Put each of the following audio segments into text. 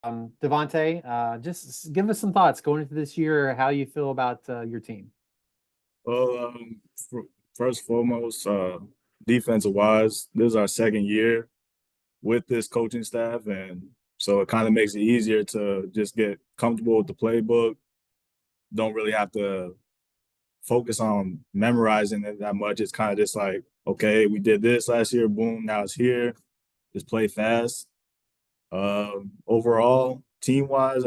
Devonte, just give us some thoughts going into this year, how you feel about your team. Well, first and foremost, defensive wise, this is our second year with this coaching staff, and so it kind of makes it easier to just get comfortable with the playbook. Don't really have to focus on memorizing it that much. It's kind of just like, okay, we did this last year, boom, now it's here. Just play fast. Overall, team wise,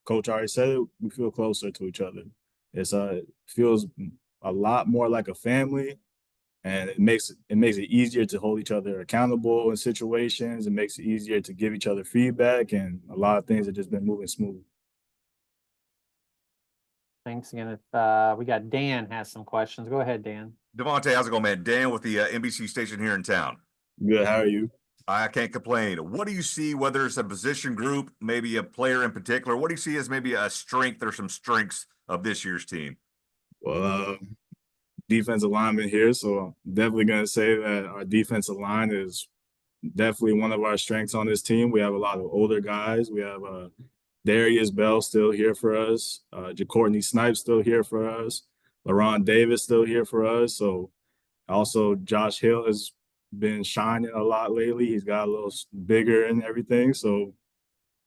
coach already said it, we feel closer to each other. It feels a lot more like a family, and it makes it easier to hold each other accountable in situations. It makes it easier to give each other feedback, and a lot of things have just been moving smooth. Thanks again. If we got Dan has some questions, go ahead, Dan. Devonte, how's it going, man? Dan with the NBC station here in town. Good. How are you? I can't complain. What do you see, whether it's a position group, maybe a player in particular, what do you see as maybe a strength or some strengths of this year's team? Well, defensive lineman here, so I'm definitely going to say that our defensive line is definitely one of our strengths on this team. We have a lot of older guys. We have Darius Bell still here for us. JaCourtney Snipes still here for us. LaRon Davis still here for us. So also Josh Hill has been shining a lot lately. He's got a little bigger and everything. So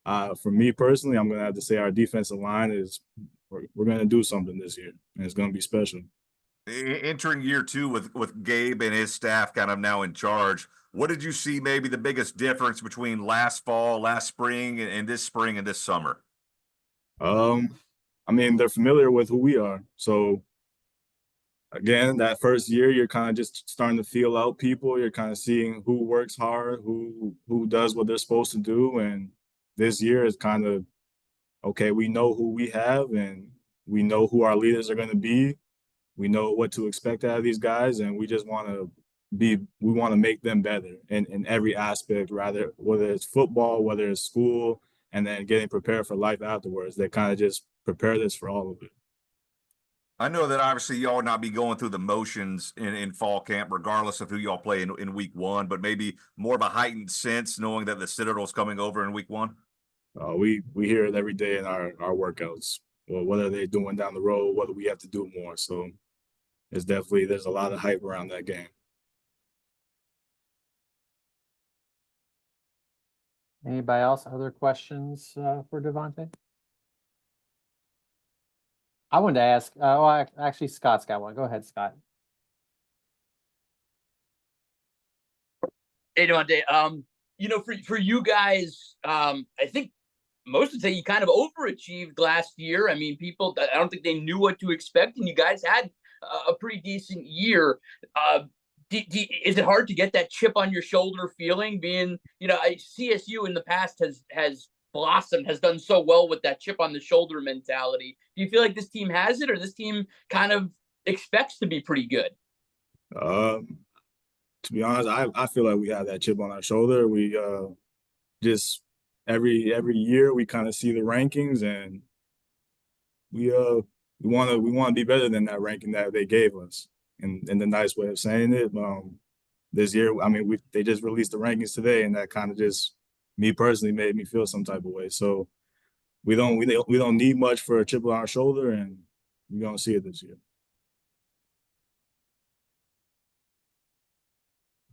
for me personally, I'm going to have to say our defensive line is we're going to do something this year, and it's going to be special. Entering year two with Gabe and his staff kind of now in charge, what did you see maybe the biggest difference between last fall, last spring, and this spring and this summer? I mean, they're familiar with who we are. So again, that first year, you're kind of just starting to feel out people. You're kind of seeing who works hard, who does what they're supposed to do. And this year is kind of, okay, we know who we have, and we know who our leaders are going to be. We know what to expect out of these guys, and we just want to make them better in every aspect, rather, whether it's football, whether it's school, and then getting prepared for life afterwards. They kind of just prepare this for all of it. I know that obviously y'all not be going through the motions in fall camp, regardless of who y'all play in week one, but maybe more of a heightened sense knowing that the Citadel's coming over in week one. We hear it every day in our workouts. Well, what are they doing down the road? What do we have to do more? So there's a lot of hype around that game. Anybody else? Other questions for Devonte? I wanted to ask. Actually, Scott's got one. Go ahead, Scott. Hey, Devonte. For you guys, I think most would say you kind of overachieved last year. I mean, I don't think they knew what to expect, and you guys had a pretty decent year. Is it hard to get that chip on your shoulder feeling? Being, CSU in the past has blossomed, has done so well with that chip on the shoulder mentality. Do you feel like this team has it, or this team kind of expects to be pretty good? To be honest, I feel like we have that chip on our shoulder. We just every year we kind of see the rankings, and we want to be better than that ranking that they gave us. In the nice way of saying it, this year, I mean, they just released the rankings today, and that kind of just, me personally, made me feel some type of way. So we don't need much for a chip on our shoulder, and we're gonna see it this year.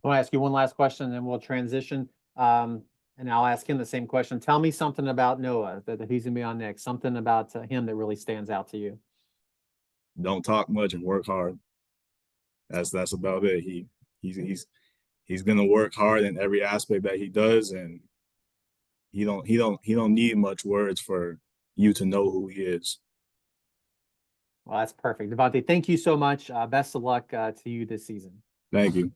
I want to ask you one last question, and then we'll transition. And I'll ask him the same question. Tell me something about Noah that he's gonna be on next. Something about him that really stands out to you. Don't talk much and work hard. That's about it. He's gonna work hard in every aspect that he does, and he don't need much words for you to know who he is. Well, that's perfect. Devonte, thank you so much. Best of luck to you this season. Thank you.